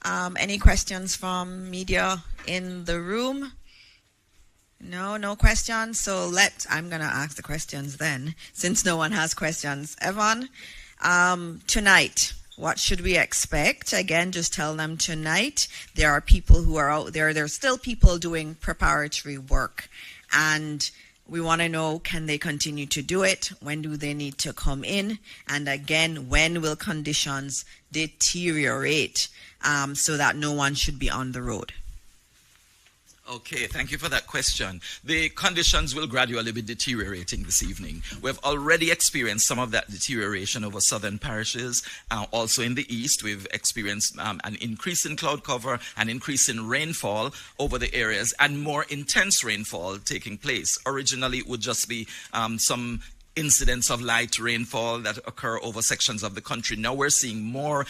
Any questions from media in the room? No questions. So I'm going to ask the questions then, since no one has questions. Evan, tonight, what should we expect? Again, just tell them tonight. There are people who are out there. There's still people doing preparatory work. And we want to know, can they continue to do it? When do they need to come in? And again, when will conditions deteriorate so that no one should be on the road? Okay, thank you for that question. The conditions will gradually be deteriorating this evening. We've already experienced some of that deterioration over southern parishes. Also in the east, we've experienced an increase in cloud cover, an increase in rainfall over the areas, and more intense rainfall taking place. Originally, it would just be some incidents of light rainfall that occur over sections of the country. Now we're seeing more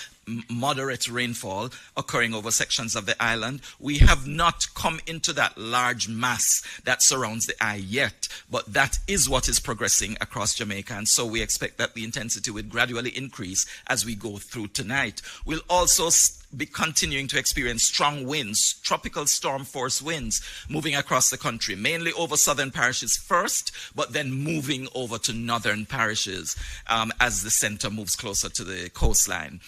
moderate rainfall occurring over sections of the island. We have not come into that large mass that surrounds the eye yet, but that is what is progressing across Jamaica, and so we expect that the intensity will gradually increase as we go through tonight. We'll also be continuing to experience strong winds, tropical storm force winds moving across the country, mainly over southern parishes first, but then moving over to northern parishes as the center moves closer to the coastline.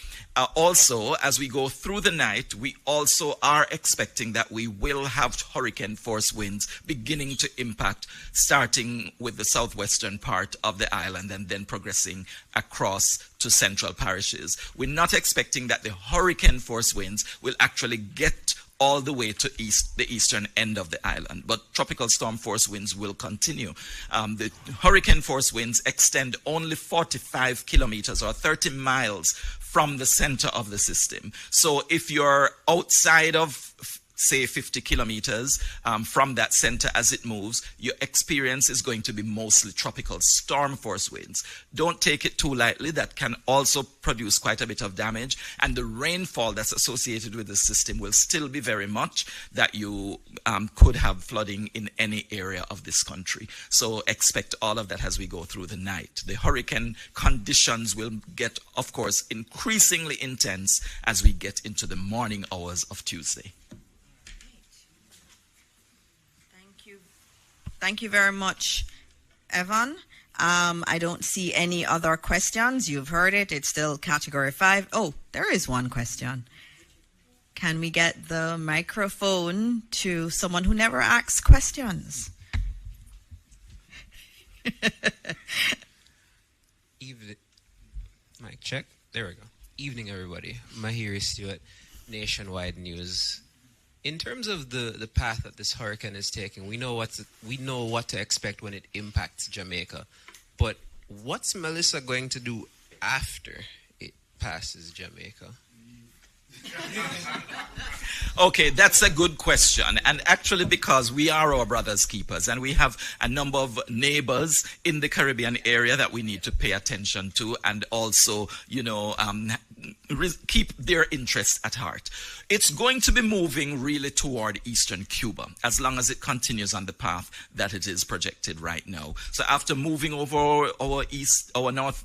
Also, as we go through the night, we also are expecting that we will have hurricane force winds beginning to impact, starting with the southwestern part of the island and then progressing across to central parishes. We're not expecting that the hurricane force winds will actually get all the way to the eastern end of the island, but tropical storm force winds will continue. The hurricane force winds extend only 45 kilometers or 30 miles from the center of the system. So if you're outside of, say, 50 kilometers from that center as it moves, your experience is going to be mostly tropical storm force winds. Don't take it too lightly. That can also produce quite a bit of damage, and the rainfall that's associated with the system will still be very much that you could have flooding in any area of this country. So expect all of that as we go through the night. The hurricane conditions will get, of course, increasingly intense as we get into the morning hours of Tuesday. Thank you very much, Evan. I don't see any other questions. You've heard it. It's still Category 5. Oh, there is one question. Can we get the microphone to someone who never asks questions? Mic check. There we go. Evening, everybody. Mahiri Stewart, Nationwide News. In terms of the path that this hurricane is taking, we know what to expect when it impacts Jamaica. But what's Melissa going to do after it passes Jamaica? Okay, that's a good question. And actually, because we are our brother's keepers and we have a number of neighbors in the Caribbean area that we need to pay attention to and also, keep their interests at heart. It's going to be moving really toward eastern Cuba as long as it continues on the path that it is projected right now. So after moving over our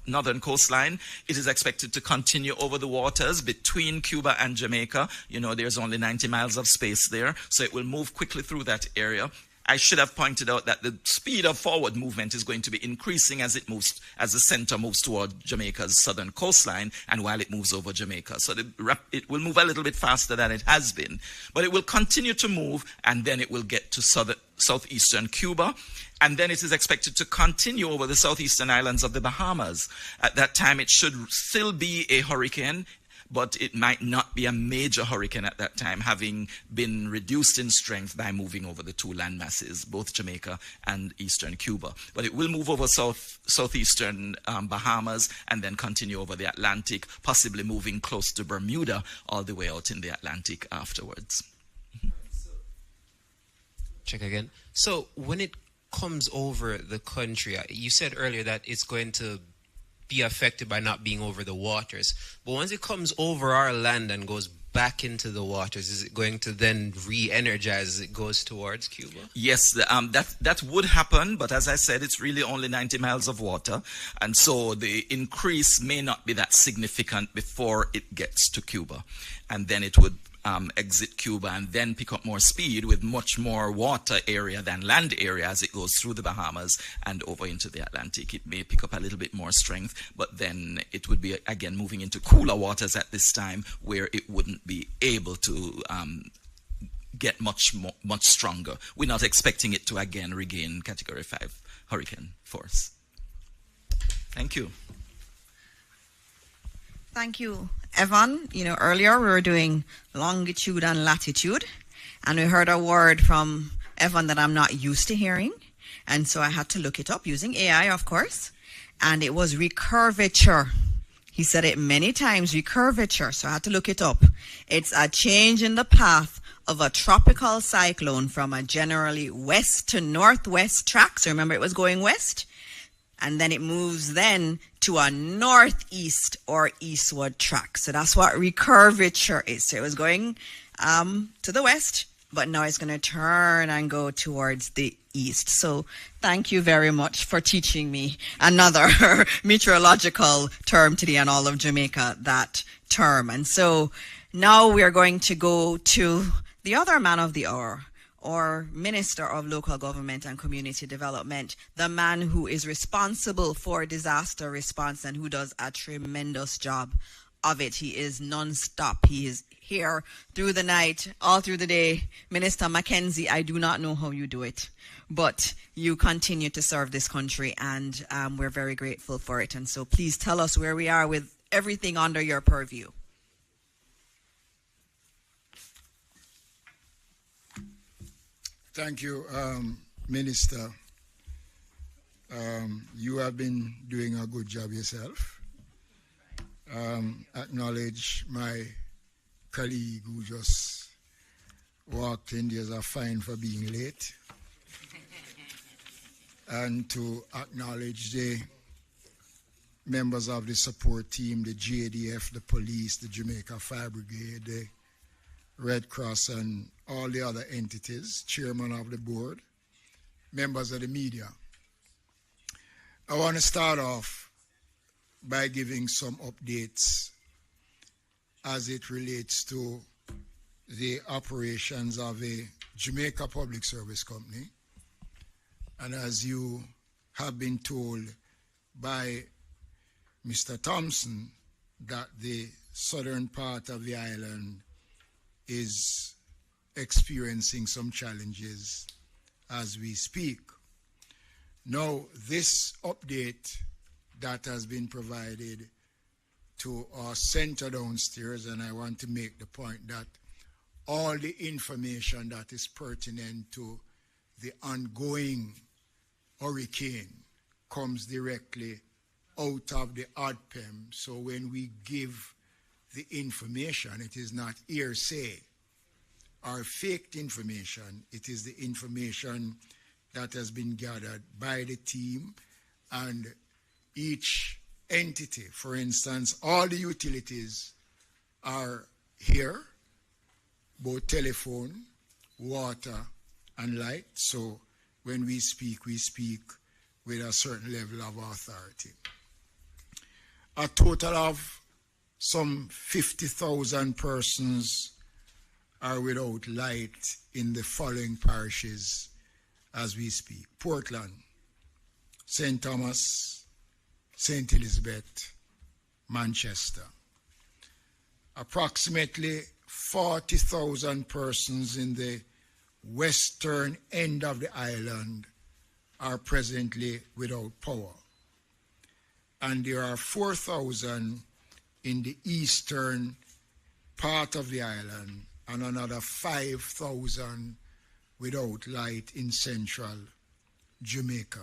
northern coastline, it is expected to continue over the waters between Cuba and Jamaica. There's only 90 miles of space there, so it will move quickly through that area. I should have pointed out that the speed of forward movement is going to be increasing as the center moves toward Jamaica's southern coastline and while it moves over Jamaica. So it will move a little bit faster than it has been, but it will continue to move and then it will get to southeastern Cuba. And then it is expected to continue over the southeastern islands of the Bahamas. At that time, it should still be a hurricane, but it might not be a major hurricane at that time, having been reduced in strength by moving over the two land masses, both Jamaica and eastern Cuba. But it will move over southeastern Bahamas and then continue over the Atlantic, possibly moving close to Bermuda all the way out in the Atlantic afterwards. Check again. So when it comes over the country, you said earlier that it's going to be affected by not being over the waters. But once it comes over our land and goes back into the waters, is it going to then re-energize as it goes towards Cuba? Yes, that would happen, but as I said, it's really only 90 miles of water, and so the increase may not be that significant before it gets to Cuba. And then it would exit Cuba and then pick up more speed with much more water area than land area as it goes through the Bahamas and over into the Atlantic. It may pick up a little bit more strength, but then it would be, again, moving into cooler waters at this time where it wouldn't be able to get much stronger. We're not expecting it to, again, regain Category 5 hurricane force. Thank you. Thank you, Evan. You know, earlier we were doing longitude and latitude, and we heard a word from Evan that I'm not used to hearing, and so I had to look it up using AI, of course, and it was recurvature. He said it many times, recurvature, so I had to look it up. It's a change in the path of a tropical cyclone from a generally west to northwest track. So remember, it was going west, and then it moves then to a northeast or eastward track. So that's what recurvature is. So it was going to the west, but now it's going to turn and go towards the east. So thank you very much for teaching me another meteorological term today and all of Jamaica, that term. And so now we're going to go to the other man of the hour, or Minister of Local Government and Community Development, the man who is responsible for disaster response and who does a tremendous job of it. He is non-stop. He is here through the night, all through the day. Minister Mackenzie, I do not know how you do it, but you continue to serve this country, and we're very grateful for it. And so please tell us where we are with everything under your purview. Thank you, Minister. You have been doing a good job yourself. Acknowledge my colleague who just walked in. There's a fine for being late. And to acknowledge the members of the support team, the JDF, the police, the Jamaica Fire Brigade, the Red Cross, and all the other entities, chairman of the board, members of the media. I want to start off by giving some updates as it relates to the operations of a Jamaica Public Service Company. And as you have been told by Mr. Thompson, that the southern part of the island is experiencing some challenges as we speak. Now, this update that has been provided to our center downstairs, and I want to make the point that all the information that is pertinent to the ongoing hurricane comes directly out of the ODPEM. So when we give the information, it is not hearsay or faked information. It is the information that has been gathered by the team, and each entity, for instance, all the utilities are here, both telephone, water, and light. So when we speak with a certain level of authority. A total of some 50,000 persons are without light in the following parishes as we speak: Portland, St. Thomas, St. Elizabeth, Manchester. Approximately 40,000 persons in the western end of the island are presently without power. And there are 4,000 in the eastern part of the island, and another 5,000 without light in central Jamaica.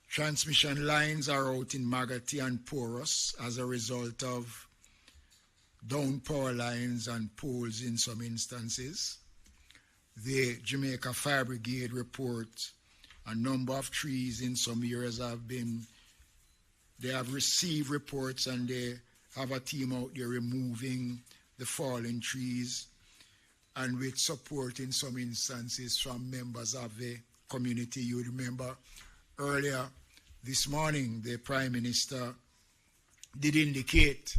Transmission lines are out in Magotty and Porous as a result of down power lines and poles in some instances. The Jamaica Fire Brigade reports a number of trees in some areas they have received reports, and they have a team out there removing the fallen trees, and with support in some instances from members of the community. You remember earlier this morning, the Prime Minister did indicate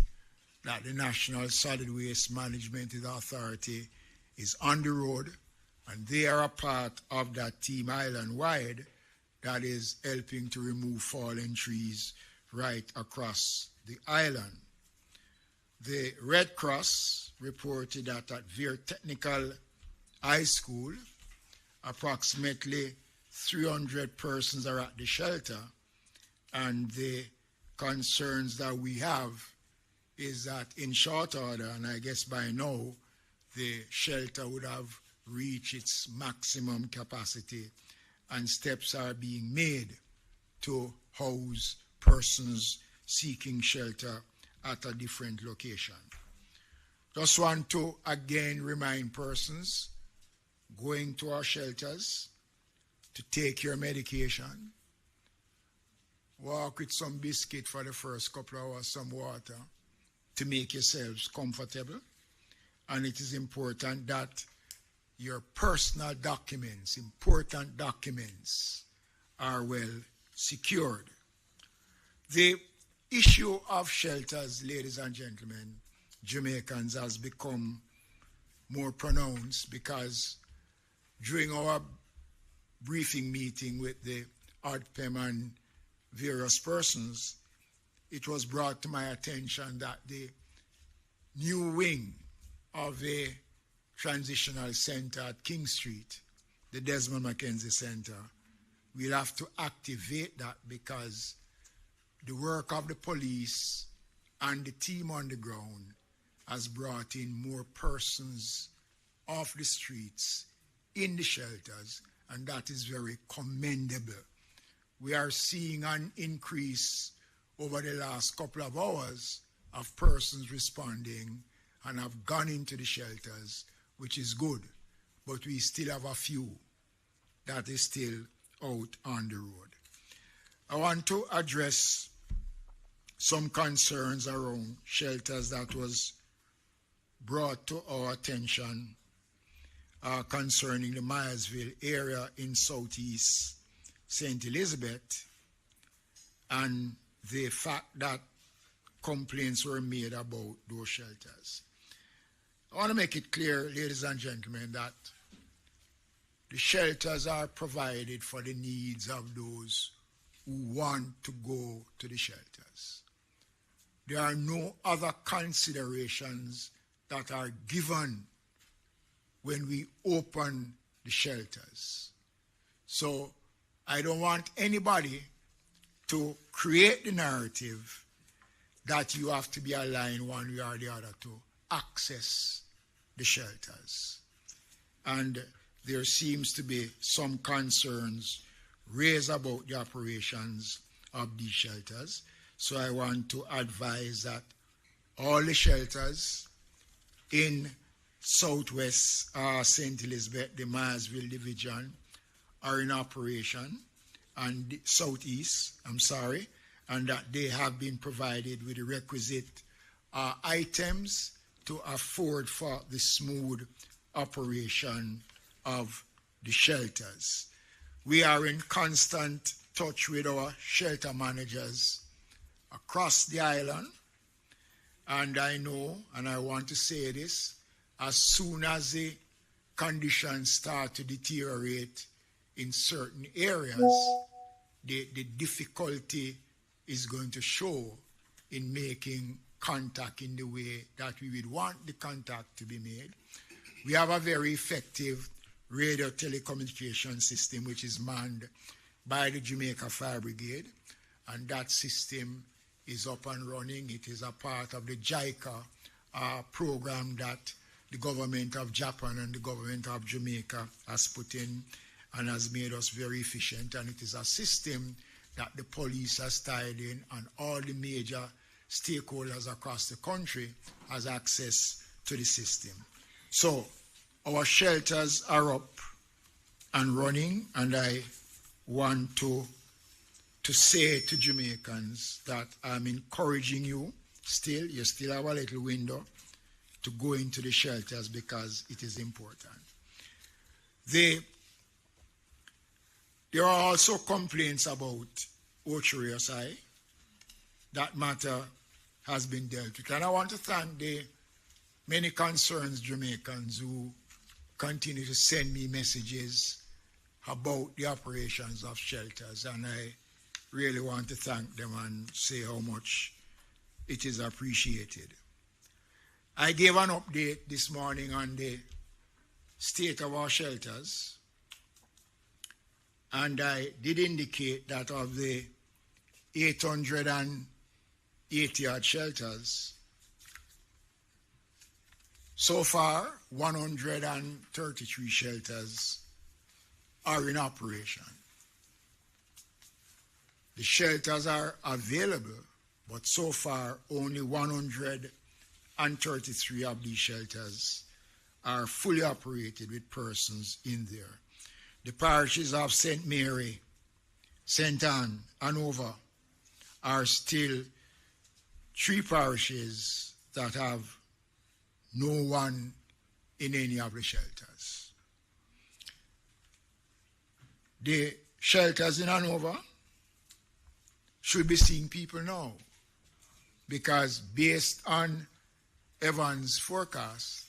that the National Solid Waste Management Authority is on the road, and they are a part of that team island-wide that is helping to remove fallen trees right across the island. The Red Cross reported that at Vere Technical High School, approximately 300 persons are at the shelter, and the concerns that we have is that in short order, and I guess by now, the shelter would have reached its maximum capacity, and steps are being made to house persons seeking shelter at a different location. Just want to again remind persons going to our shelters to take your medication, walk with some biscuit for the first couple of hours, some water to make yourselves comfortable. And it is important that your personal documents, important documents, are well secured. The issue of shelters, ladies and gentlemen, Jamaicans, has become more pronounced because during our briefing meeting with the ODPEM and various persons, it was brought to my attention that the new wing of a transitional center at King Street, the Desmond Mackenzie Center, we'll have to activate that because the work of the police and the team on the ground has brought in more persons off the streets in the shelters, and that is very commendable. We are seeing an increase over the last couple of hours of persons responding and have gone into the shelters, which is good, but we still have a few that is still out on the road. I want to address some concerns around shelters that was brought to our attention concerning the Myersville area in southeast St. Elizabeth, and the fact that complaints were made about those shelters. I want to make it clear, ladies and gentlemen, that the shelters are provided for the needs of those who want to go to the shelters. There are no other considerations that are given when we open the shelters. So I don't want anybody to create the narrative that you have to be aligned one way or the other to access the shelters. And there seems to be some concerns raised about the operations of these shelters. So I want to advise that all the shelters in Southwest St. Elizabeth, the Myersville Division, are in operation, and and that they have been provided with the requisite items to afford for the smooth operation of the shelters. We are in constant touch with our shelter managers across the island, and I know, and I want to say this, as soon as the conditions start to deteriorate in certain areas, the difficulty is going to show in making contact in the way that we would want the contact to be made. We have a very effective radio telecommunication system which is manned by the Jamaica Fire Brigade, and that system is up and running. It is a part of the JICA program that the government of Japan and the government of Jamaica has put in and has made us very efficient, and it is a system that the police has tied in, and all the major stakeholders across the country has access to the system. So our shelters are up and running, and I want to say to Jamaicans that I'm encouraging you you still have a little window to go into the shelters because it is important. There are also complaints about Ocho Rios High. That matter has been dealt with. And I want to thank the many concerned Jamaicans who continue to send me messages about the operations of shelters, and I really want to thank them and say how much it is appreciated. I gave an update this morning on the state of our shelters, and I did indicate that of the 880 odd shelters, so far 133 shelters are in operation. The shelters are available, but so far only 133 of these shelters are fully operated with persons in there. The parishes of St. Mary, St. Anne, Hanover are still 3 parishes that have no one in any of the shelters. The shelters in Hanover should be seeing people now, because based on Evans' forecast,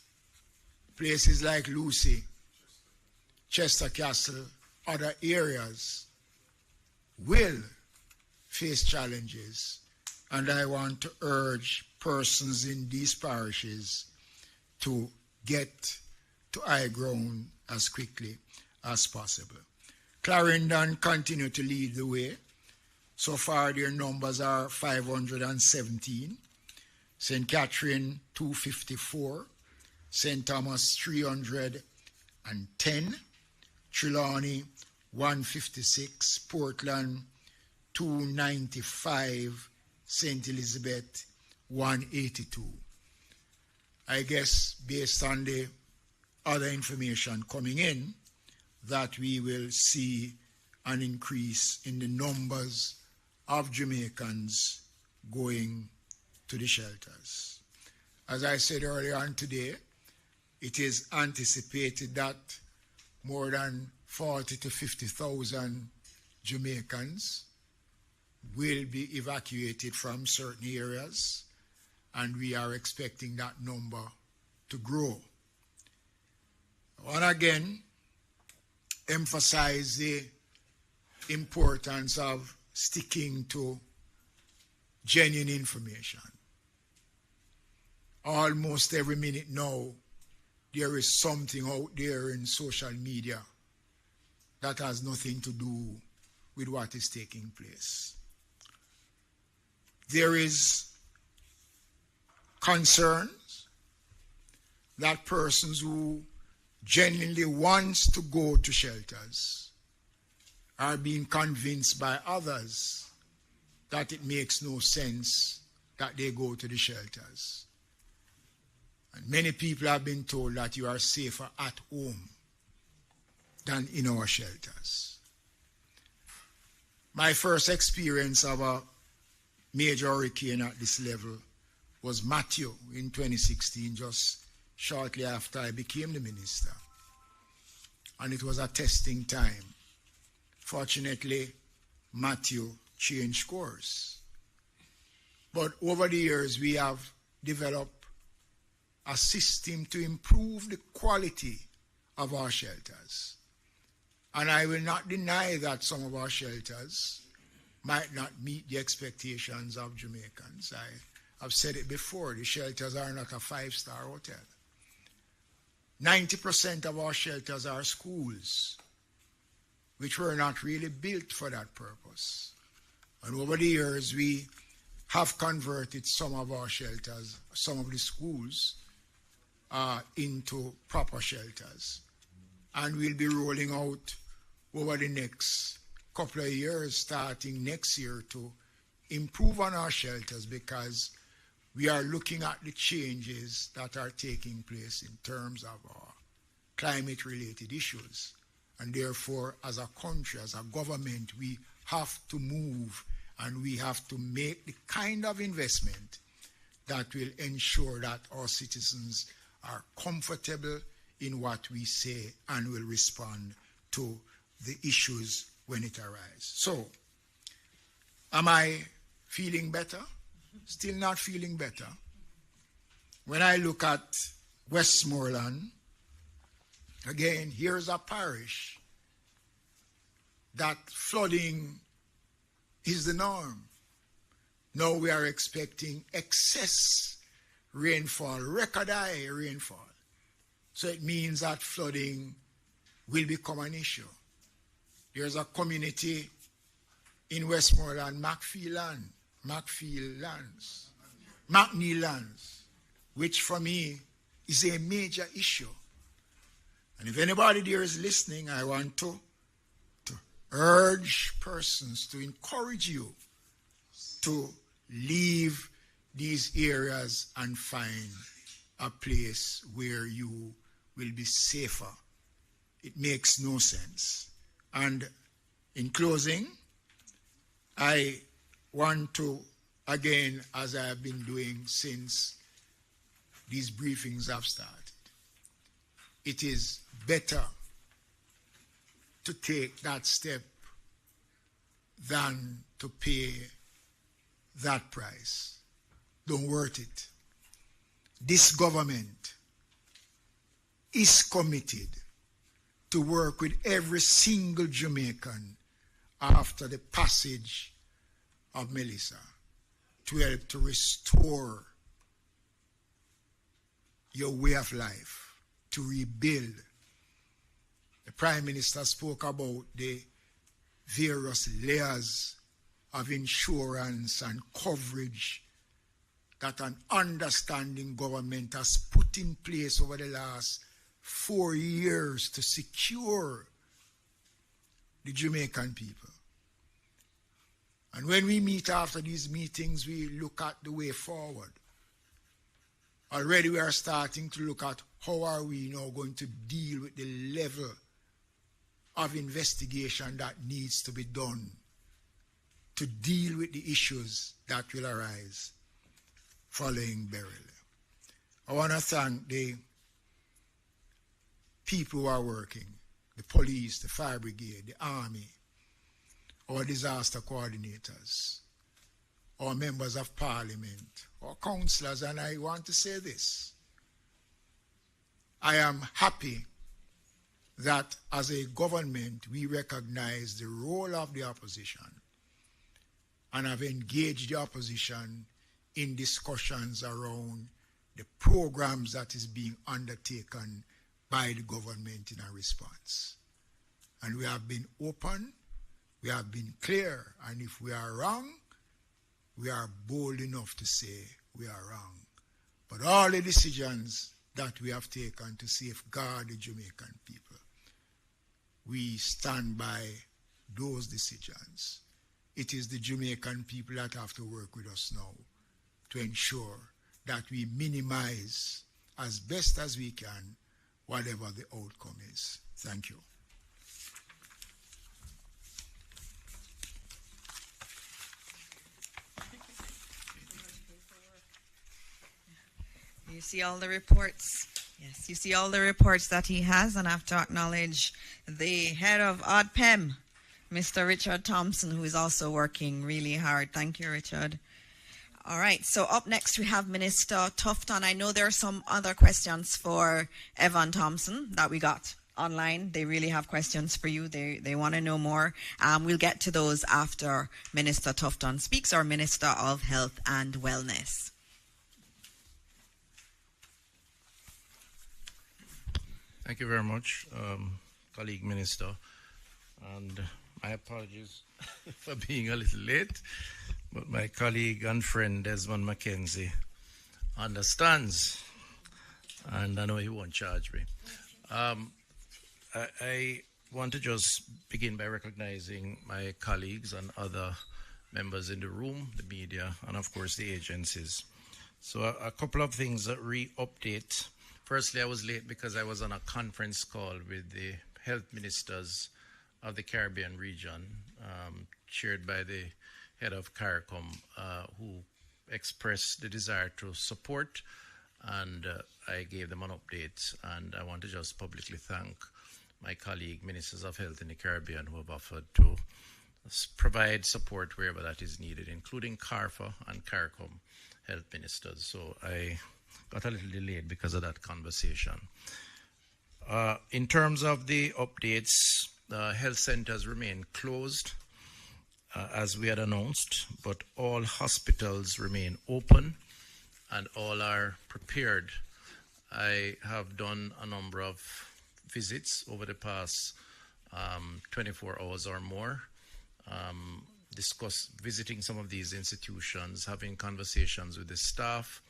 places like Lucy, Chester Castle, other areas will face challenges, and I want to urge persons in these parishes to get to high ground as quickly as possible. Clarendon continue to lead the way. So far their numbers are 517, St. Catherine 254, St. Thomas 310, Trelawney 156, Portland 295, St. Elizabeth 182. I guess based on the other information coming in, that we will see an increase in the numbers of Jamaicans going to the shelters. As I said earlier on today, it is anticipated that more than 40 to 50,000 Jamaicans will be evacuated from certain areas, and we are expecting that number to grow. And again, emphasize the importance of sticking to genuine information. Almost every minute now, there is something out there in social media that has nothing to do with what is taking place. There is concerns that persons who genuinely wants to go to shelters are being convinced by others that it makes no sense that they go to the shelters. And many people have been told that you are safer at home than in our shelters. My first experience of a major hurricane at this level was Matthew in 2016, just shortly after I became the minister. And it was a testing time. Fortunately, Matthew changed course. But over the years, we have developed a system to improve the quality of our shelters. And I will not deny that some of our shelters might not meet the expectations of Jamaicans. I've said it before, the shelters are not a 5-star hotel. 90% of our shelters are schools, which were not really built for that purpose. And over the years, we have converted some of our shelters, some of the schools, into proper shelters. And we'll be rolling out over the next couple of years, starting next year, to improve on our shelters, because we are looking at the changes that are taking place in terms of our climate-related issues. And therefore, as a country, as a government, we have to move, and we have to make the kind of investment that will ensure that our citizens are comfortable in what we say and will respond to the issues when it arises. So, am I feeling better? still not feeling better. When I look at Westmoreland, again, here's a parish that flooding is the norm. Now we are expecting excess rainfall, record high rainfall. So it means that flooding will become an issue. There's a community in Westmoreland, McNeil Lands, which for me is a major issue. And if anybody there is listening, I want to urge persons, to encourage you to leave these areas and find a place where you will be safer. It makes no sense. And in closing, I want to, again, as I have been doing since these briefings have started, it is better to take that step than to pay that price. Don't worth it. This government is committed to work with every single Jamaican after the passage of Melissa to help to restore your way of life, to rebuild. The Prime Minister spoke about the various layers of insurance and coverage that an understanding government has put in place over the last 4 years to secure the Jamaican people. And when we meet after these meetings, we look at the way forward. Already we are starting to look at how are we now going to deal with the level of investigation that needs to be done to deal with the issues that will arise following burial. I want to thank the people who are working, the police, the fire brigade, the army, our disaster coordinators, our members of parliament, our councillors, and I want to say this. I am happy that as a government we recognize the role of the opposition and have engaged the opposition in discussions around the programs that is being undertaken by the government in a response. And we have been open, we have been clear, and if we are wrong, we are bold enough to say we are wrong. But all the decisions that we have taken to safeguard the Jamaican people, we stand by those decisions. It is the Jamaican people that have to work with us now to ensure that we minimize as best as we can whatever the outcome is. Thank you. You see all the reports. Yes, you see all the reports that he has, and I have to acknowledge the head of ODPEM, Mr. Richard Thompson, who is also working really hard. Thank you, Richard. All right, so up next we have Minister Tufton. I know there are some other questions for Evan Thompson that we got online. They really have questions for you. They want to know more. We'll get to those after Minister Tufton speaks, our Minister of Health and Wellness. Thank you very much, colleague Minister. And my apologies for being a little late, but my colleague and friend Desmond McKenzie understands, and I know he won't charge me. I want to just begin by recognizing my colleagues and other members in the room, the media, and of course the agencies. So a couple of things that re-update. Firstly, I was late because I was on a conference call with the health ministers of the Caribbean region, chaired by the head of CARICOM, who expressed the desire to support, and I gave them an update. And I want to just publicly thank my colleague, ministers of health in the Caribbean, who have offered to provide support wherever that is needed, including CARFA and CARICOM health ministers. So I got a little delayed because of that conversation. In terms of the updates, health centers remain closed as we had announced, but all hospitals remain open and all are prepared. I have done a number of visits over the past 24 hours or more, visiting some of these institutions, having conversations with the staff,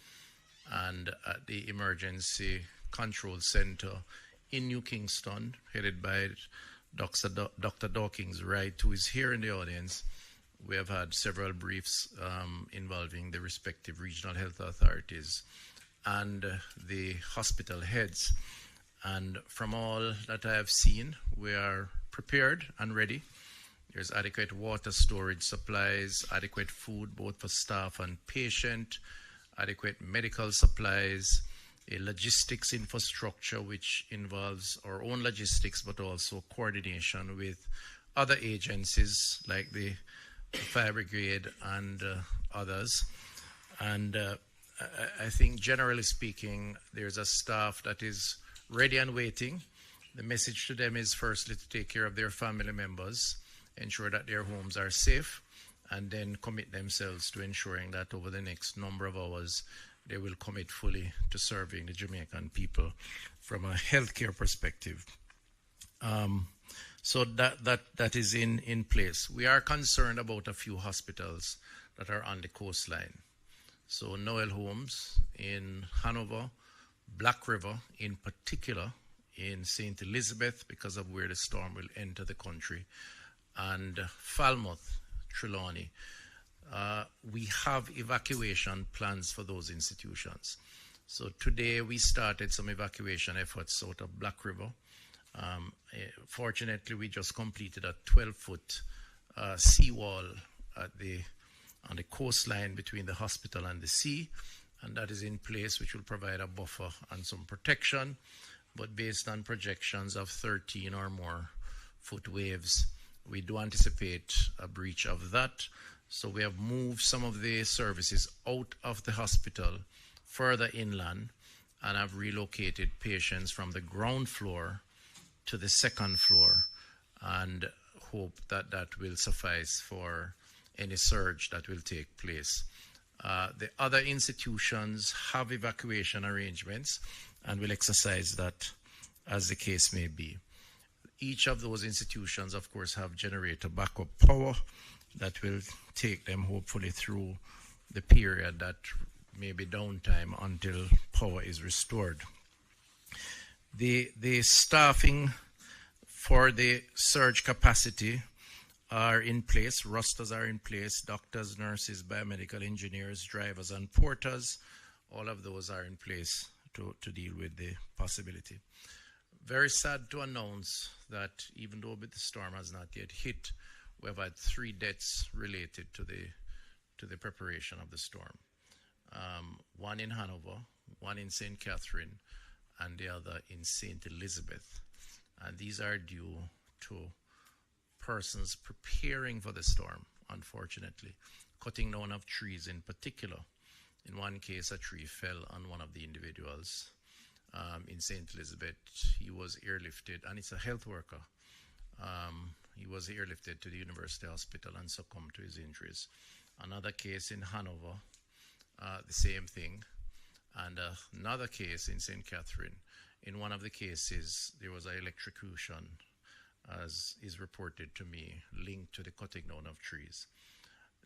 and at the Emergency Control Center in New Kingston, headed by Dr. Dawkins Wright, who is here in the audience. We have had several briefs involving the respective regional health authorities and the hospital heads. And from all that I have seen, we are prepared and ready. There's adequate water storage supplies, adequate food both for staff and patient, adequate medical supplies, a logistics infrastructure which involves our own logistics but also coordination with other agencies like the Fire Brigade and others. And I think generally speaking, there's a staff that is ready and waiting. The message to them is firstly to take care of their family members, ensure that their homes are safe, and then commit themselves to ensuring that over the next number of hours, they will commit fully to serving the Jamaican people from a healthcare perspective. So that is in place. We are concerned about a few hospitals that are on the coastline. So Noel Homes in Hanover, Black River in particular, in St. Elizabeth because of where the storm will enter the country, and Falmouth, Trelawney. We have evacuation plans for those institutions. So today we started some evacuation efforts out of Black River. Fortunately, we just completed a 12-foot seawall on the coastline between the hospital and the sea, and that is in place, which will provide a buffer and some protection. But based on projections of 13 or more foot waves, we do anticipate a breach of that. So we have moved some of the services out of the hospital further inland and have relocated patients from the ground floor to the second floor and hope that that will suffice for any surge that will take place. The other institutions have evacuation arrangements and will exercise that as the case may be. Each of those institutions, of course, have generator backup power that will take them hopefully through the period that may be downtime until power is restored. The staffing for the surge capacity are in place. Rosters are in place. Doctors, nurses, biomedical engineers, drivers, and porters, all of those are in place to deal with the possibility. Very sad to announce that even though the storm has not yet hit, we have had 3 deaths related to the preparation of the storm. One in Hanover, one in St. Catherine, and the other in St. Elizabeth. And these are due to persons preparing for the storm, unfortunately, cutting down of trees in particular. In one case, a tree fell on one of the individuals in St. Elizabeth. He was airlifted, and it's a health worker. He was airlifted to the University Hospital and succumbed to his injuries. Another case in Hanover, the same thing. And another case in St. Catherine. In one of the cases, there was an electrocution, as is reported to me, linked to the cutting down of trees.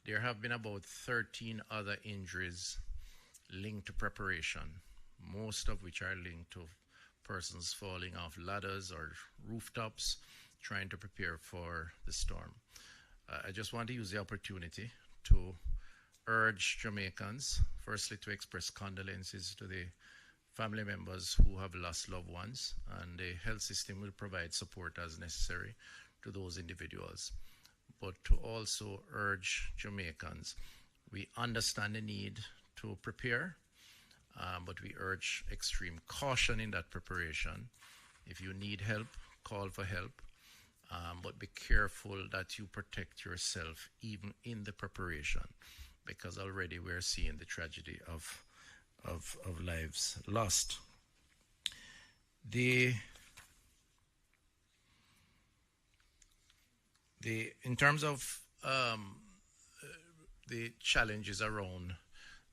There have been about 13 other injuries linked to preparation, most of which are linked to persons falling off ladders or rooftops, trying to prepare for the storm. I just want to use the opportunity to urge Jamaicans, firstly, to express condolences to the family members who have lost loved ones, and the health system will provide support as necessary to those individuals. But to also urge Jamaicans, we understand the need to prepare, but we urge extreme caution in that preparation. If you need help, call for help. but be careful that you protect yourself even in the preparation, because already we're seeing the tragedy of lives lost. In terms of the challenges around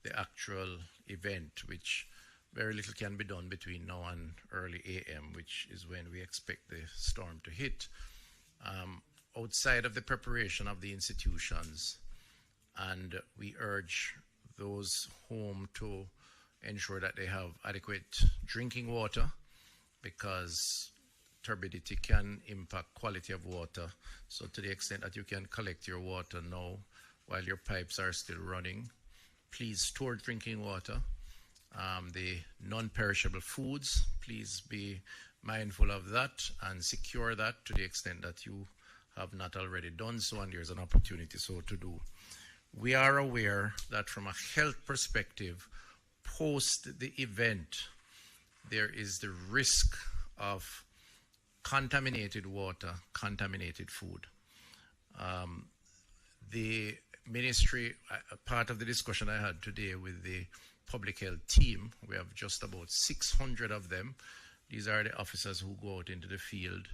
the actual event, which very little can be done between now and early AM, which is when we expect the storm to hit. Outside of the preparation of the institutions, and we urge those home to ensure that they have adequate drinking water, because turbidity can impact quality of water. So to the extent that you can collect your water now while your pipes are still running, please store drinking water. The non-perishable foods, please be mindful of that and secure that to the extent that you have not already done so, and there's an opportunity so to do. We are aware that from a health perspective, post the event, there is the risk of contaminated water, contaminated food. The ministry, part of the discussion I had today with the public health team, we have just about 600 of them. These are the officers who go out into the field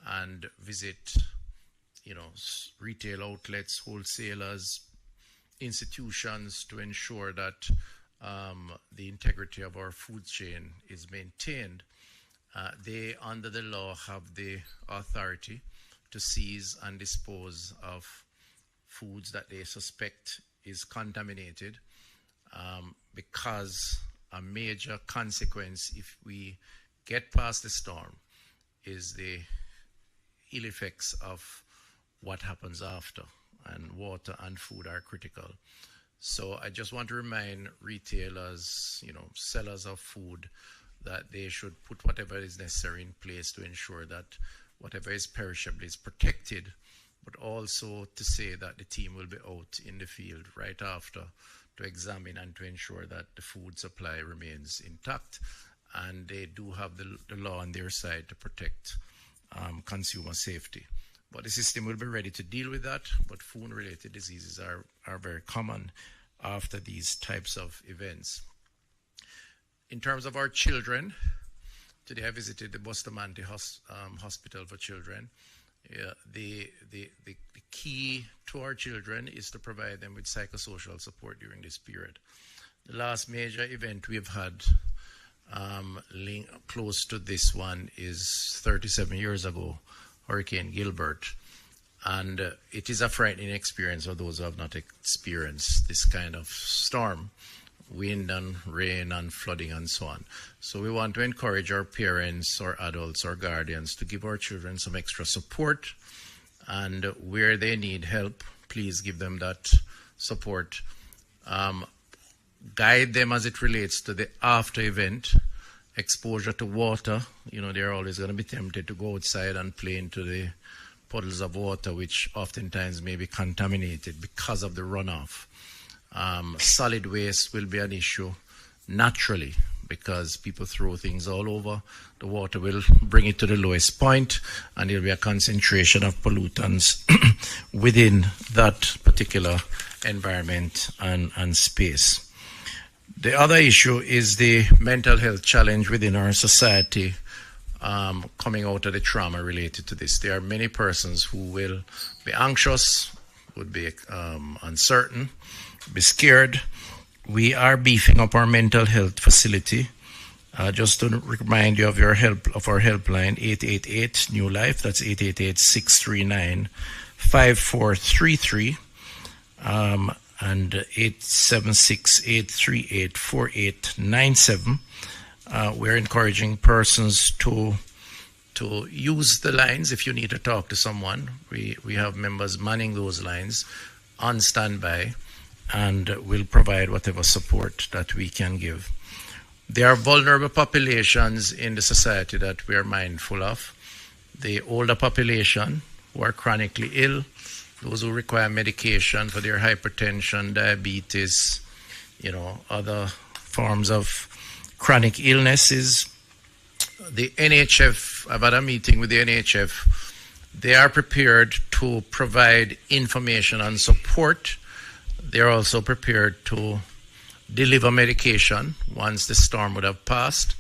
and visit, retail outlets, wholesalers, institutions, to ensure that the integrity of our food chain is maintained. They, under the law, have the authority to seize and dispose of foods that they suspect is contaminated, because a major consequence, if we get past the storm, is the ill effects of what happens after, and water and food are critical. So I just want to remind retailers, sellers of food, that they should put whatever is necessary in place to ensure that whatever is perishable is protected, but also to say that the team will be out in the field right after to examine and to ensure that the food supply remains intact, and they do have the law on their side to protect consumer safety. But the system will be ready to deal with that, but food-related diseases are very common after these types of events. In terms of our children, today I visited the Bustamante Hospital for Children. The key to our children is to provide them with psychosocial support during this period. The last major event we've had close to this one is 37 years ago, Hurricane Gilbert. And it is a frightening experience for those who have not experienced this kind of storm, wind and rain and flooding and so on. So we want to encourage our parents or adults or guardians to give our children some extra support, and where they need help, please give them that support. Guide them as it relates to the after event exposure to water. They're always going to be tempted to go outside and play into the puddles of water, which oftentimes may be contaminated because of the runoff. Solid waste will be an issue naturally, because people throw things all over. The water will bring it to the lowest point, and there will be a concentration of pollutants within that particular environment and space. The other issue is the mental health challenge within our society coming out of the trauma related to this. There are many persons who will be anxious, would be uncertain, be scared. We are beefing up our mental health facility. Just to remind you of our helpline, 888 New Life. That's 888-639-5433 and 876-838-4897. We're encouraging persons to use the lines if you need to talk to someone. We have members manning those lines on standby, and we'll provide whatever support that we can give. There are vulnerable populations in the society that we are mindful of. The older population who are chronically ill, those who require medication for their hypertension, diabetes, other forms of chronic illnesses. The NHF, I've had a meeting with the NHF, They are prepared to provide information and support. They are also prepared to deliver medication once the storm would have passed.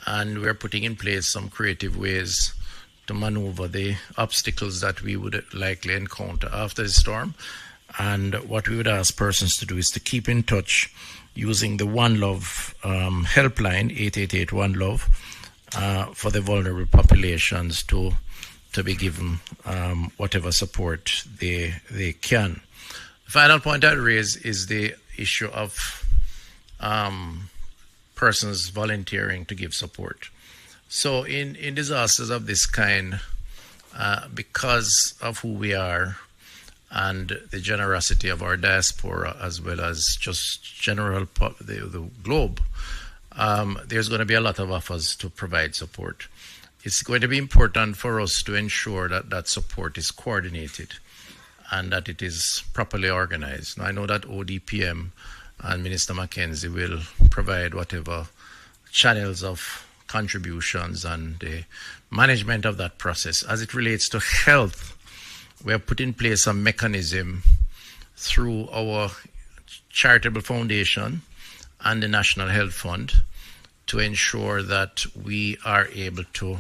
And we're putting in place some creative ways to maneuver the obstacles that we would likely encounter after the storm. And what we would ask persons to do is to keep in touch using the One Love helpline, 888 One Love, for the vulnerable populations to be given whatever support they can. The final point I'd raise is the issue of persons volunteering to give support. So in disasters of this kind, because of who we are and the generosity of our diaspora, as well as just general the globe, there's going to be a lot of offers to provide support. It's going to be important for us to ensure that that support is coordinated and that it is properly organized. Now, I know that ODPM and Minister Mackenzie will provide whatever channels of contributions and the management of that process. As it relates to health, we have put in place a mechanism through our charitable foundation and the National Health Fund to ensure that we are able to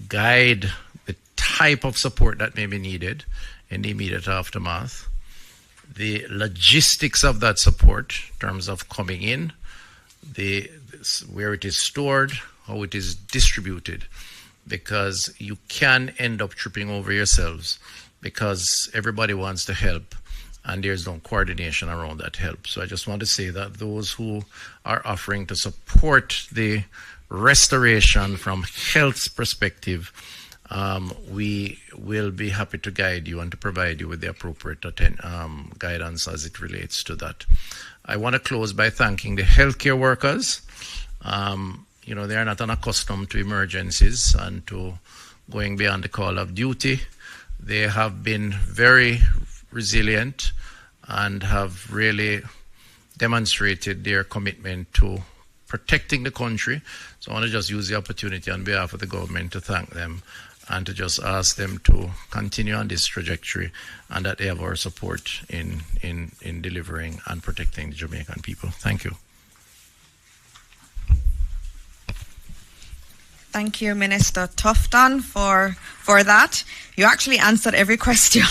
guide the type of support that may be needed in the immediate aftermath, the logistics of that support in terms of coming in, where it is stored, how it is distributed, because you can end up tripping over yourselves because everybody wants to help and there's no coordination around that help. So I just want to say that those who are offering to support the restoration from health's perspective, we will be happy to guide you and to provide you with the appropriate guidance as it relates to that. I want to close by thanking the healthcare workers. They are not unaccustomed to emergencies and to going beyond the call of duty. They have been very resilient and have really demonstrated their commitment to protecting the country. So I want to just use the opportunity on behalf of the government to thank them and to just ask them to continue on this trajectory and that they have our support in delivering and protecting the Jamaican people. Thank you. Thank you, Minister Tufton, for that. You actually answered every question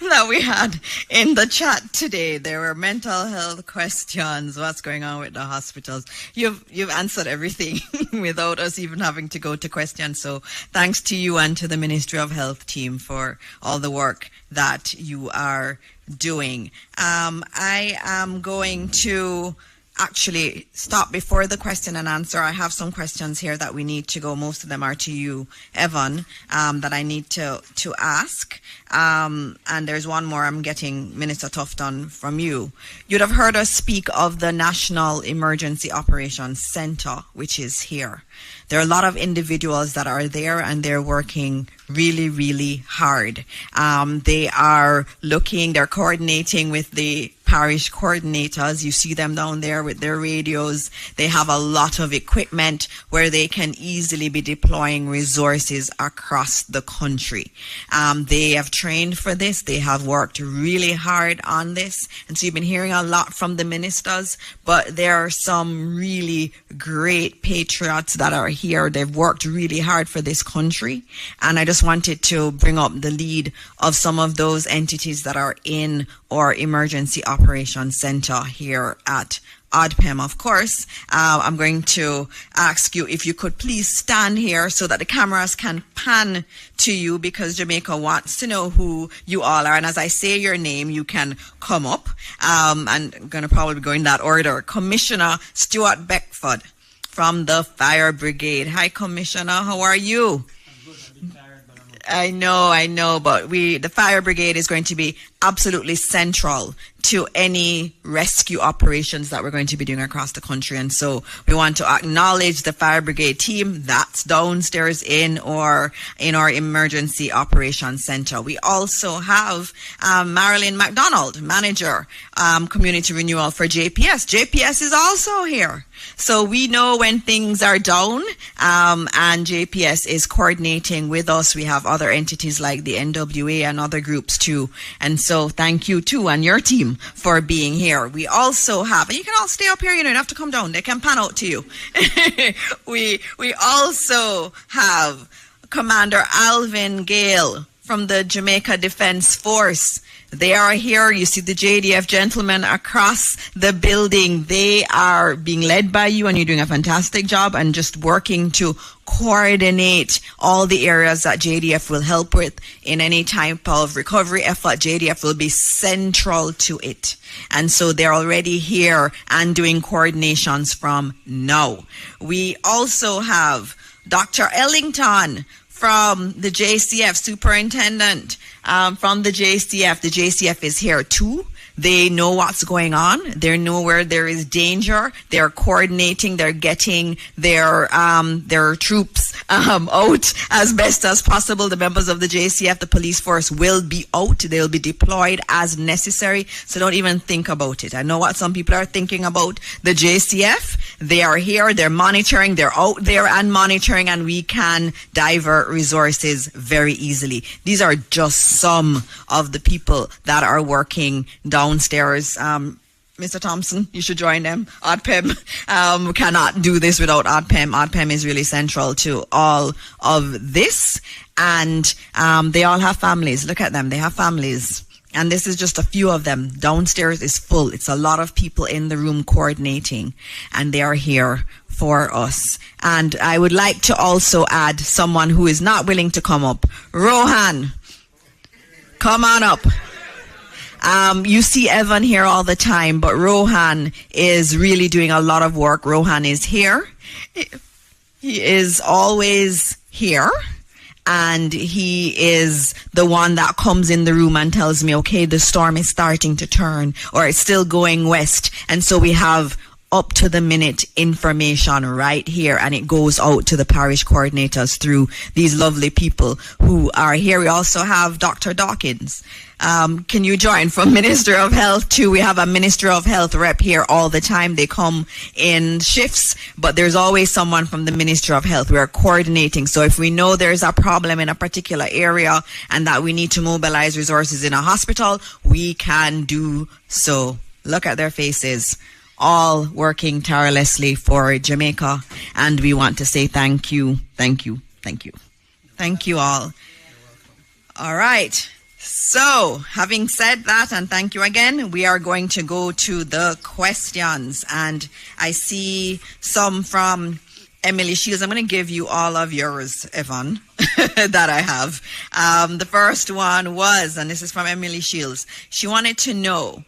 that we had in the chat today. There were mental health questions, what's going on with the hospitals. You've answered everything without us even having to go to questions. So thanks to you and to the Ministry of Health team for all the work that you are doing. I am going to actually stop before the question and answer. I have some questions here that we need to go. Most of them are to you, Evan, that I need to ask. And there's one more I'm getting, Minister Tufton, from you. You'd have heard us speak of the National Emergency Operations Center, which is here. There are a lot of individuals that are there and they're working really, really hard. They're coordinating with the parish coordinators. You see them down there with their radios. They have a lot of equipment where they can easily be deploying resources across the country. They have trained for this. They have worked really hard on this. And so you've been hearing a lot from the ministers, but there are some really great patriots that are here. They've worked really hard for this country. And I just wanted to bring up the lead of some of those entities that are in our Emergency Operations Center here at ODPEM. Of course, I'm going to ask you if you could please stand here so that the cameras can pan to you, because Jamaica wants to know who you all are. And as I say your name, you can come up. And I'm going to probably go in that order. Commissioner Stuart Beckford from the Fire Brigade. Hi, Commissioner. How are you? I know, but the Fire Brigade is going to be absolutely central to any rescue operations that we're going to be doing across the country. And so we want to acknowledge the fire brigade team that's downstairs in our emergency operations center. We also have Marilyn McDonald, manager, community renewal for JPS. JPS is also here. So we know when things are down, and JPS is coordinating with us. We have other entities like the NWA and other groups too. And so thank you too and your team for being here. We also have, and you can all stay up here, you don't have to come down. They can pan out to you. We also have Commander Alvin Gale from the Jamaica Defense Force. They are here. You see the JDF gentlemen across the building. They are being led by you, and you're doing a fantastic job and just working to coordinate all the areas that JDF will help with in any type of recovery effort. JDF will be central to it. And so they're already here and doing coordinations from now. We also have Dr. Ellington from the JCF, superintendent from the JCF. The JCF is here too. They know what's going on. They know where there is danger. They're coordinating. They're getting their troops out as best as possible. The members of the JCF, the police force, will be out. They'll be deployed as necessary. So don't even think about it. I know what some people are thinking about the JCF. They are here. They're monitoring. They're out there and monitoring, and we can divert resources very easily. These are just some of the people that are working downstairs. Mr. Thompson, you should join them. ODPEM we cannot do this without ODPEM. ODPEM is really central to all of this. And they all have families. Look at them. They have families. And this is just a few of them. Downstairs is full. It's a lot of people in the room coordinating. And they are here for us. And I would like to also add someone who is not willing to come up. Rohan, come on up. You see Evan here all the time, but Rohan is really doing a lot of work. Rohan is here. He is always here. And he is the one that comes in the room and tells me, okay, the storm is starting to turn, or it's still going west. And so we have up to the minute information right here, and it goes out to the parish coordinators through these lovely people who are here. We also have Dr. Dawkins. Can you join from Minister of Health too? We have a Minister of Health rep here all the time. They come in shifts, but there's always someone from the Minister of Health. We are coordinating. So if we know there's a problem in a particular area and that we need to mobilize resources in a hospital, we can do so. Look at their faces. All working tirelessly for Jamaica, and we want to say thank you, thank you, thank you. Thank you all. All right. So, having said that, and thank you again, we are going to go to the questions. And I see some from Emily Shields. I'm going to give you all of yours, Evan, that I have. The first one was, and this is from Emily Shields, she wanted to know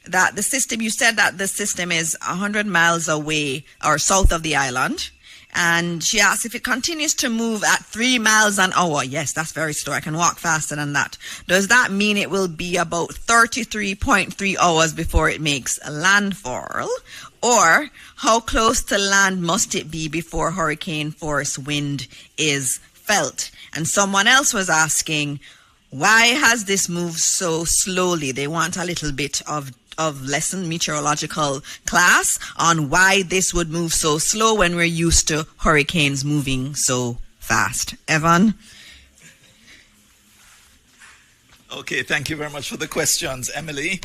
that the system, you said that the system is 100 miles away or south of the island. And she asked if it continues to move at 3 miles an hour. Yes, that's very slow. I can walk faster than that. Does that mean it will be about 33.3 hours before it makes landfall? Or how close to land must it be before hurricane force wind is felt? And someone else was asking, why has this moved so slowly? They want a little bit of lesson, meteorological class on why this would move so slow when we're used to hurricanes moving so fast. Evan? Okay, thank you very much for the questions, Emily.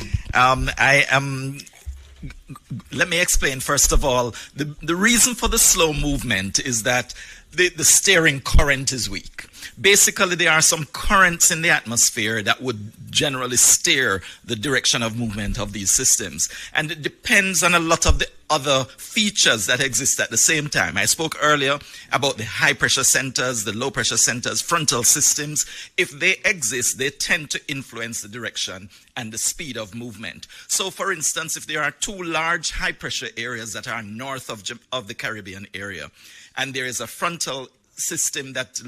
Let me explain, first of all, the reason for the slow movement is that the steering current is weak. Basically, there are some currents in the atmosphere that would generally steer the direction of movement of these systems. And it depends on a lot of the other features that exist at the same time. I spoke earlier about the high pressure centers, the low pressure centers, frontal systems. If they exist, they tend to influence the direction and the speed of movement. So for instance, if there are two large high pressure areas that are north of the Caribbean area, and there is a frontal system that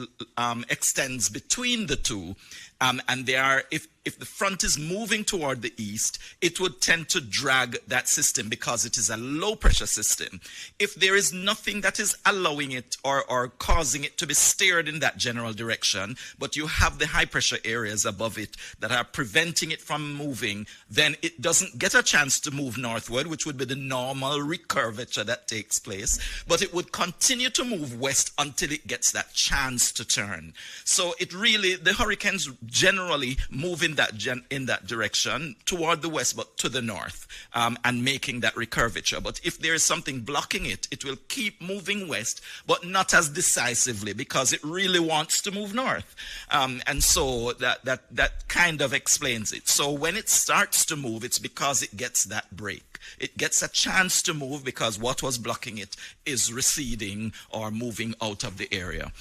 extends between the two, and they are, if the front is moving toward the east, it would tend to drag that system because it is a low pressure system. If there is nothing that is allowing it or causing it to be steered in that general direction, but you have the high pressure areas above it that are preventing it from moving, then it doesn't get a chance to move northward, which would be the normal recurvature that takes place, but it would continue to move west until it gets that chance to turn. So it really, the hurricanes generally move in that direction toward the west, but to the north, and making that recurvature. But if there is something blocking it, it will keep moving west, but not as decisively because it really wants to move north. And so that kind of explains it. So when it starts to move, it's because it gets that break. It gets a chance to move because what was blocking it is receding or moving out of the area.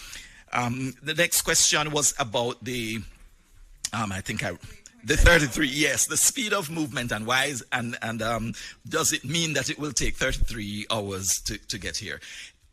The next question was about the, the 33, yes, the speed of movement and why is, and does it mean that it will take 33 hours to get here?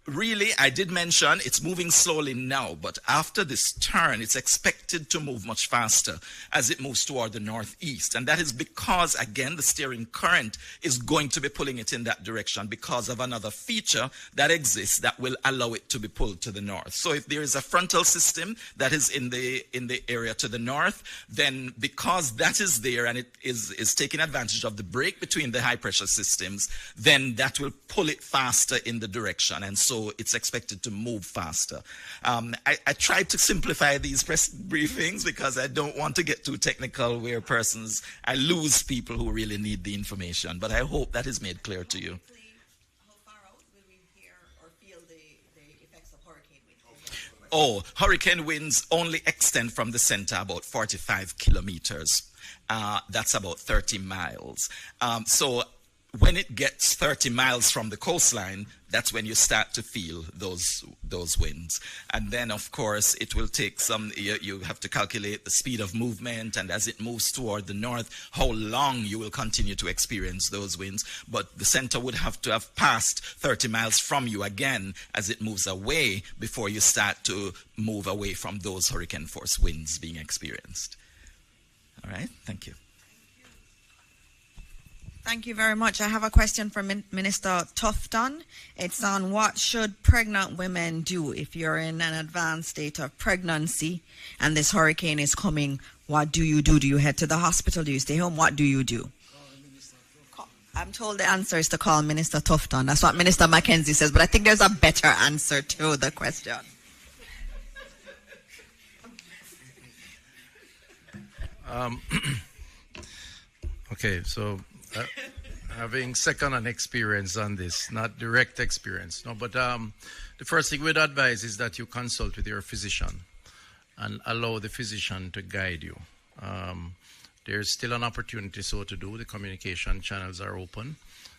Really, I did mention it's moving slowly now, but after this turn, it's expected to move much faster as it moves toward the northeast. And that is because, again, the steering current is going to be pulling it in that direction because of another feature that exists that will allow it to be pulled to the north. So if there is a frontal system that is in the area to the north, then because that is there and it is taking advantage of the break between the high pressure systems, then that will pull it faster in the direction. And so it's expected to move faster. I tried to simplify these press briefings because I don't want to get too technical where I lose people who really need the information, but I hope that is made clear to you. How far out will we hear or feel the effects of hurricane winds? Oh, hurricane winds only extend from the center about 45 kilometers. That's about 30 miles. So when it gets 30 miles from the coastline, that's when you start to feel those winds. And then, of course, it will take you have to calculate the speed of movement, and as it moves toward the north, how long you will continue to experience those winds. But the center would have to have passed 30 miles from you again as it moves away before you start to move away from those hurricane force winds being experienced. All right, thank you. Thank you very much. I have a question for Minister Tufton. It's on what should pregnant women do if you're in an advanced state of pregnancy and this hurricane is coming. What do you do? Do you head to the hospital? Do you stay home? What do you do? I'm told the answer is to call Minister Tufton. That's what Minister Mackenzie says, but I think there's a better answer to the question. Okay, so having second-hand experience on this, not direct experience. No, but the first thing we'd advise is that you consult with your physician and allow the physician to guide you. There's still an opportunity so to do. The communication channels are open.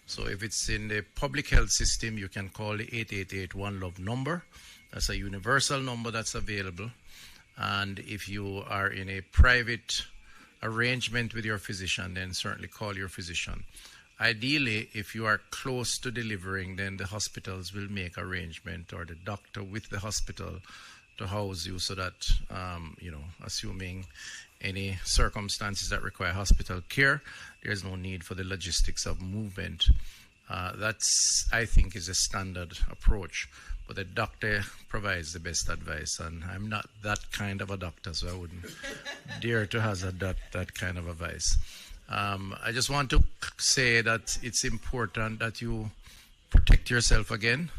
So if it's in the public health system, you can call the 888 One Love number. That's a universal number that's available. And if you are in a private arrangement with your physician, then certainly call your physician. Ideally, if you are close to delivering, then the hospitals will make arrangement, or the doctor with the hospital, to house you so that, assuming any circumstances that require hospital care, there's no need for the logistics of movement. That's, I think, is a standard approach. But the doctor provides the best advice, and I'm not that kind of a doctor, so I wouldn't dare to hazard that kind of advice. I just want to say that it's important that you protect yourself again.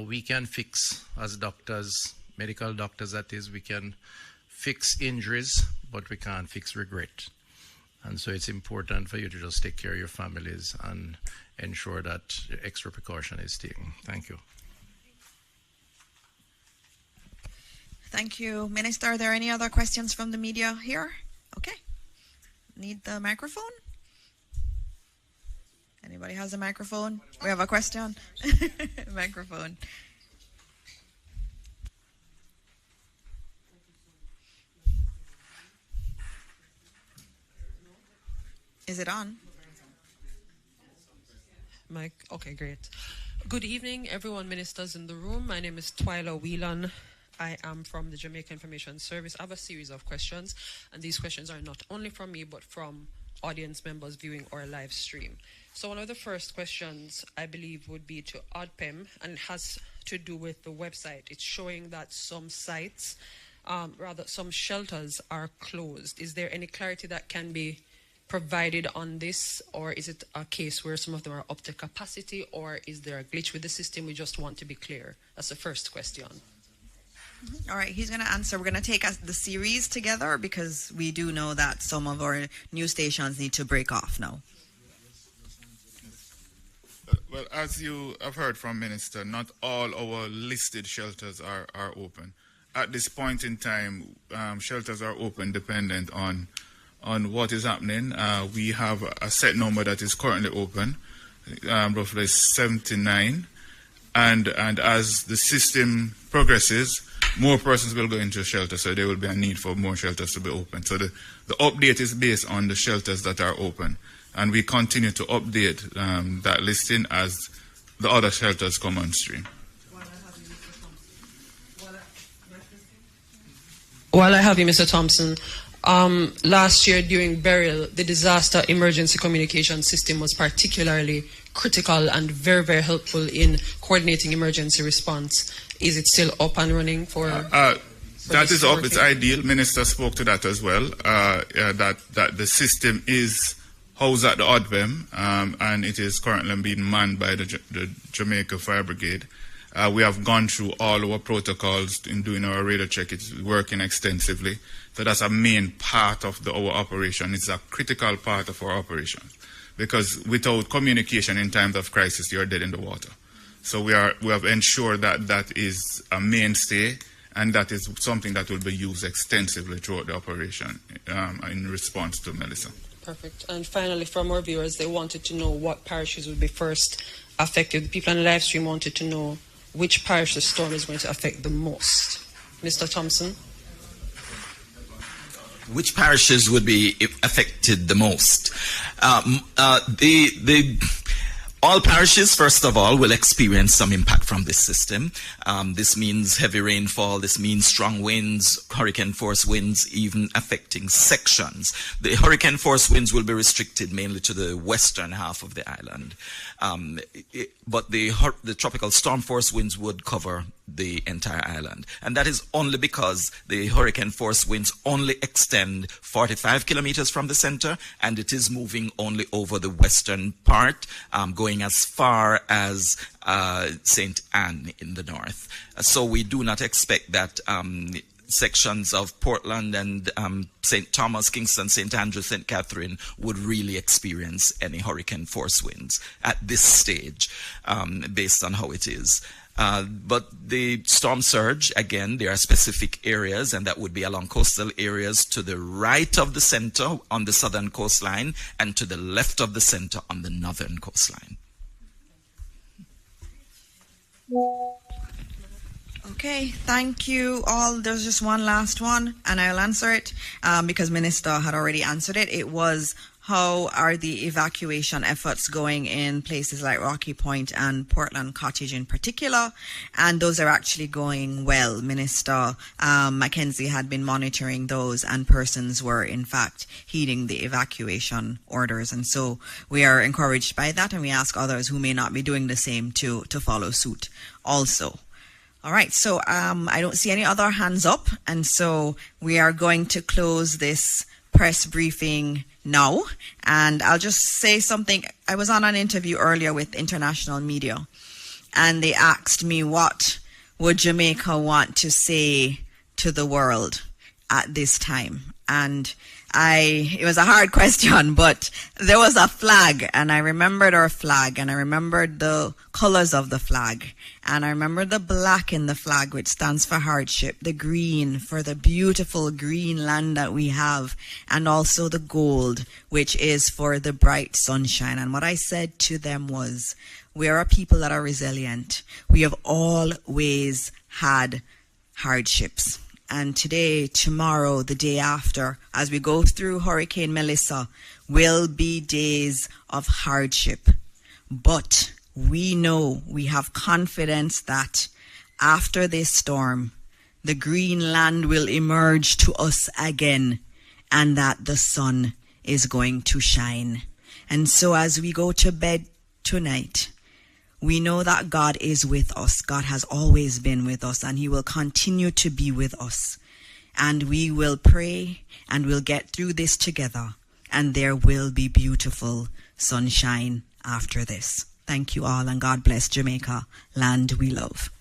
We can fix, as doctors, medical doctors that is, we can fix injuries, but we can't fix regret. And so it's important for you to just take care of your families and ensure that extra precaution is taken. Thank you. Thank you, Minister. Are there any other questions from the media here? Okay. Need the microphone? Anybody has a microphone? We have a question. Microphone. Is it on? Mike, okay, great. Good evening, everyone, ministers in the room. My name is Twyla Whelan, I am from the Jamaica Information Service. I have a series of questions, and these questions are not only from me, but from audience members viewing our live stream. So one of the first questions, I believe, would be to ODPEM, and it has to do with the website. It's showing that some sites, some shelters are closed. Is there any clarity that can be provided on this, or is it a case where some of them are up to capacity, or is there a glitch with the system? We just want to be clear. That's the first question. All right, he's going to answer. We're going to take the series together because we do know that some of our news stations need to break off now. Well, as you have heard from Minister, not all our listed shelters are open. At this point in time, shelters are open dependent on what is happening. We have a set number that is currently open, roughly 79. And as the system progresses, more persons will go into shelter, so there will be a need for more shelters to be open. So the update is based on the shelters that are open. And we continue to update that listing as the other shelters come on stream. While I have you, Mr. Thompson, last year during burial, the disaster emergency communication system was particularly critical and very, very helpful in coordinating emergency response. Is it still up and running for that is up. It's ideal. Minister spoke to that as well, that the system is housed at the ODPEM, and it is currently being manned by the Jamaica Fire Brigade. We have gone through all our protocols in doing our radar check. It's working extensively. So that's a main part of our operation. It's a critical part of our operation. Because without communication in times of crisis, you're dead in the water. So we have ensured that is a mainstay, and that is something that will be used extensively throughout the operation in response to Melissa. Perfect. And finally, from our viewers, they wanted to know what parishes would be first affected. The people on the live stream wanted to know which parish the storm is going to affect the most. Mr. Thompson? Which parishes would be affected the most? All parishes, first of all, will experience some impact from this system. This means heavy rainfall, this means strong winds, hurricane force winds, even affecting sections. The hurricane force winds will be restricted mainly to the western half of the island. But the tropical storm force winds would cover the entire island. And that is only because the hurricane force winds only extend 45 kilometers from the center, and it is moving only over the western part, going as far as St. Anne in the north. So we do not expect that sections of Portland and St. Thomas, Kingston, St. Andrew, St. Catherine would really experience any hurricane force winds at this stage, based on how it is. But the storm surge, again, there are specific areas, and that would be along coastal areas to the right of the center on the southern coastline and to the left of the center on the northern coastline. Okay, thank you all. There's just one last one, and I'll answer it because Minister had already answered it. It was, how are the evacuation efforts going in places like Rocky Point and Portland Cottage in particular? And those are actually going well. Minister Mackenzie had been monitoring those, and persons were in fact heeding the evacuation orders. And so we are encouraged by that, and we ask others who may not be doing the same to follow suit also. All right, so I don't see any other hands up, and so we are going to close this press briefing now. And I'll just say something. I was on an interview earlier with international media, and they asked me what would Jamaica want to say to the world at this time. And it was a hard question, but there was a flag, and I remembered our flag, and I remembered the colors of the flag, and I remember the black in the flag, which stands for hardship, the green for the beautiful green land that we have, and also the gold, which is for the bright sunshine. And what I said to them was, we are a people that are resilient. We have always had hardships. And today, tomorrow, the day after, as we go through Hurricane Melissa, will be days of hardship. But we know, we have confidence that after this storm, the green land will emerge to us again, and that the sun is going to shine. And so as we go to bed tonight, we know that God is with us. God has always been with us, and he will continue to be with us. And we will pray, and we'll get through this together, and there will be beautiful sunshine after this. Thank you all, and God bless Jamaica, land we love.